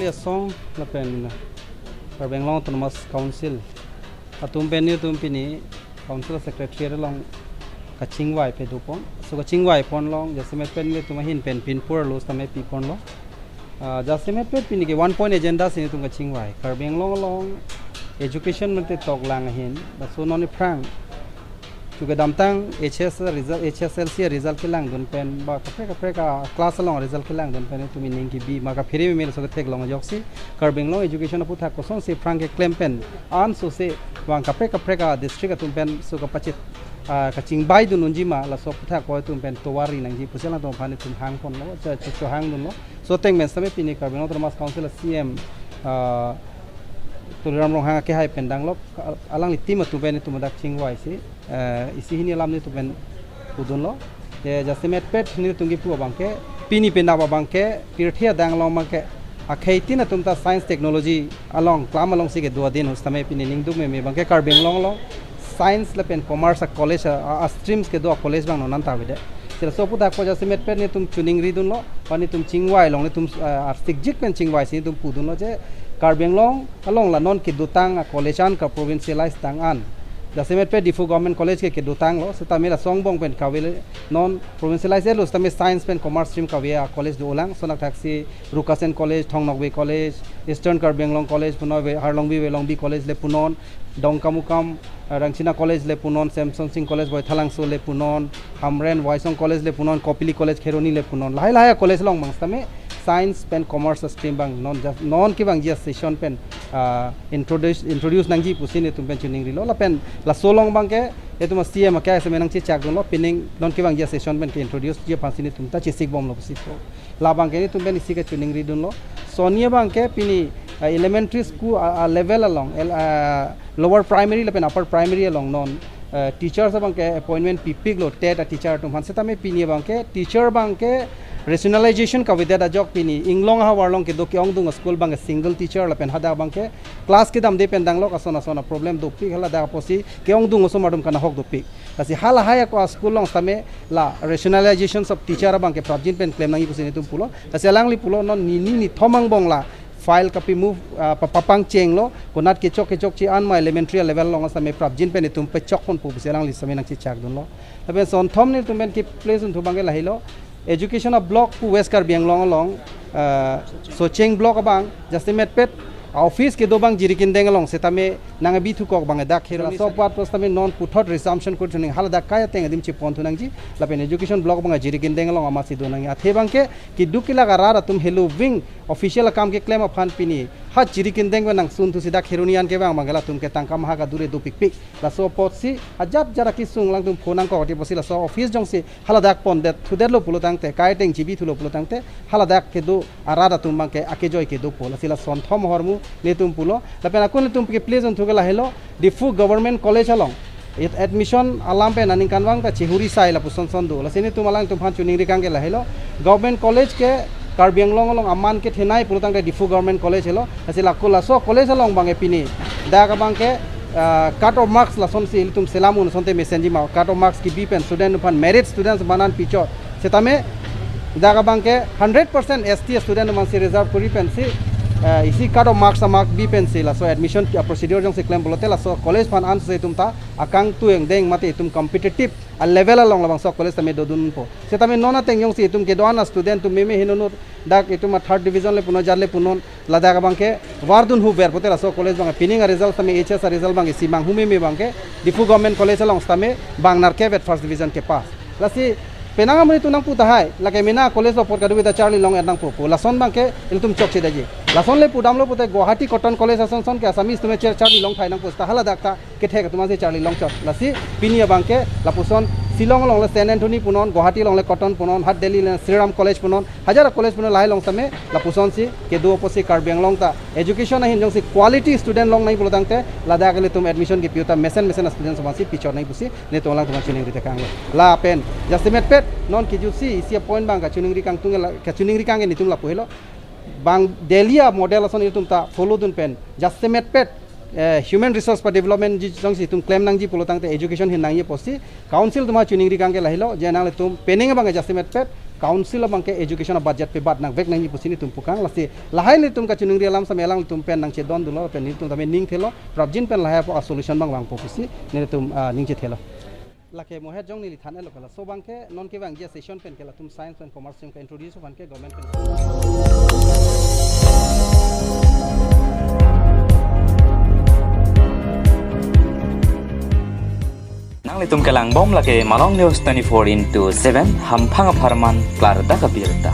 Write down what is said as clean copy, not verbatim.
Australia song la pen Karbenglong Autonomous Council atum pen ni tum pini council secretary long kachingwai pe dupon so kachingwai pon long jasme pen ni tum hin pen pinpur lo tame pi pon lo jasme pen pini ke 1 point agenda sin tum kachingwai Karbenglong long education mate tok lang hin so non prang juga damtang HSLC result ke lang don pen ba kapre ka class long result ke lang don pen tu meaning ki bi maka phiri me so thek long joksi Karbenglong education putha ko son se frank ke claim pen an so se wang kapre ka district tum pen so ka pachit ka chingbai dun unji ma la so putha ko tum pen towari nang ji pusela to phani tum hang pon lo cho hang dun lo so teng men same pini Karbenglong Autonomous Council CM tu ram rong hang ke hai pendang lo alang li tim tu pen tu madak chingwai si isi hini alam ni tu pen udun lo ye jasmet pet ni tungi pu bangke pini penda bangke pirthia dang long mangke akhaitin na tumta science technology along klam along sige dua din hostame pini ningduk me bangke Karbenglong lo science la pen commerce college a streams ke do college bang non ta bide sila so puta ko jasmet pet ni tum tuning ri dun lo pani tum chingwai long ni tum arstik jik pen chingwai si tum pudun lo je Karbenglong along la non ki dutang a college an ka provincialized tang an Dasemet pe Difu Government College ke dutang lo setame la songbong pen kawele non provincialized lo setame science pen commerce stream kawea college do ulang sonak taxi Rukasen College Thongnokbe College Eastern Karbenglong College punoy Harlongbi Welongbi College le punon Dongkamukam Rangchina College le punon Samson Singh College boy Thalangso le punon Hamren Waisong College le punon Kopili College Kheroni le punon lahai college long bang setame science pen commerce stream bang non ki bang just session pen introduce nangji pusine tum pen tuning rilo la pen la solong bang ke etu ma CM ka se menang chi chak dun lo pinning non ki bang just session pen ke introduce je pasine tum ta chi sik bom lo pusi ko la bang ke ni tum pen isi ke tuning ri dun lo sonia bang ke pini elementary school level along lower primary la pen upper primary along non teachers bang ke appointment pipig lo tet a teacher tum han se tame pini bang ke teacher bang ke rationalization ka vidya da jok pini inglong ha warlong ke do kyong dung school bang single teacher la pen hada bang ke class ke dam de pen dang lok asona problem do pi hala da posi kyong dung so madum kana hok do pi kasi hala haya ko school long same la rationalization of teacher bang ke project pen claim nangi pusini tum pulo kasi alangli pulo non ni thomang bong la file copy move papang cheng lo konat ke chok chi an ma elementary level long same project pen tum pe chok kon pu biselang li same nang chi chak dun lo tabe son thom ni tum pen ki place un thu bang ke lahilo education of block pu west Karbenglong along socheng block abang jastimet pet office ke do bang jirikin deng along setame nang bi thu kok bang dak khera so pat prostame non puthot resumption ko tuning hala dak kaya teng adim chi pon thunang ji lapen education block bang jirikin deng along ama si do nang athe bang ke ki dukila gara tum hello wing official kam ke claim of pini ha jirikin deng nang sun thu sida kherunian ke bang mangala tum ke tangka maha ka dure do pik la so pot si ajab jara ki sung lang tum phonang ko ti posila so office jong si hala dak pon det thu det lo pulo tang te kai teng jibi thu lo pulo tang te hala dak ke do arada tum bang ke ake joy ke do pola sila son thom hormu le tum pulo lapen akon tum ke place on thugala hello Difu Government College along admission alam pe naning kanwang ta chihuri sai la puson son do la sini tum alang tum phan chuning ri kang ke la hello government college ke Karbenglong along aman ke thenai pulutang ke Difu Government College hello asila kula so college along bang epini da ka bang ke cut off marks la son si tum selamun sonte messenger ma cut off marks ki bi pen student pan merit students banan picho setame da ka bang ke 100% ST student man si reserve kuri pen si isi cut off marks mark bi pen si la so admission procedure jong si claim bolote la so college fan an se tum ta akang tu eng deng mate tum competitive a level along labang so college tame do dun po setame nona teng jong si tum ke doana student tum meme hinonur dak ituma third division le puno jarle punon lada ka bangke wardun hu ber potela so college bang pinning a result tame HS result bang si mang hume me bangke Difu Government College along tame bang narke vet first division ke pass lasi penanga mari tunang puta hai lake mina college of porkadu with Charlie Long ernang popo lason bangke iltum chok chedaji lason le pudam lo puta Guwahati Cotton College ason ke asamis tume Charlie Long thainang posta hala dakta ke thek tuma se Charlie Long chok lasi pinia bangke lapuson Silong long le St Anthony punon Guwahati long le Cotton punon Hat Delhi le Sriram College punon hajara college punon lai long tame lapuson si ke do posi Karbenglong ta education ahin jong si quality student long nai pulutang te lada ke le tum admission ke piuta mesen students samasi pichor nai pusi ne to lang tuma chuning ri tekang la pen jastimet pet non ki jusi isi point bang ka chuning ri kang tungela ka chuning ri kang nitum la pohelo bang Delia model ason itum ta follow dun pen jastimet pet human resource pa development ji jong si tum claim nang ji polo tang te education hin nang ye posi council tuma chuning ri kang ke lahilo je nang le tum pening bang just met pet council bang ke education budget pe bat nang vek nang ji posi ni tum pukang lasi lahai le tum ka chuning ri alam sa melang tum pen nang che don dulo pen ni tum tame ning thelo projin pen lahai pa solution bang posi ne tum ning che thelo lake mohe jong ni thane lo kala so bang ke non ke bang je session pen ke la tum science and commerce tum ka introduce ban ke government pen nang litum kelang bom lake malong news 24/7 hampang aparman klar da kabirta